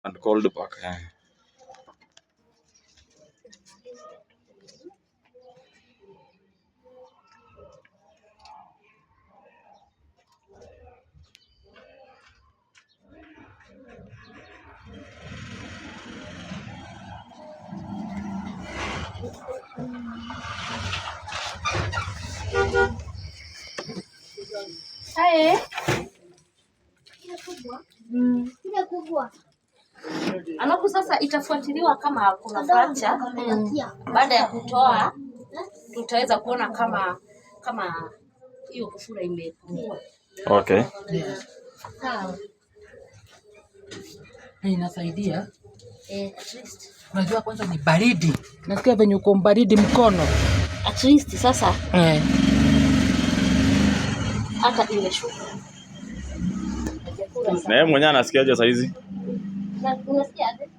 and cold pack. Hai. Ile kubwa. Alafu sasa itafuatiliwa kama kuna fracture. Baada ya kutoa tutaweza kuona kama hiyo kufura imepungua. Okay. Sawa. Inasaidia. At least. Unajua kwanza ni baridi. Nasikia venye uko baridi mkono. At least sasa. Hata imeshuka. Na yeye mwenyewe anasikiaje saizi? Na unasikia aje?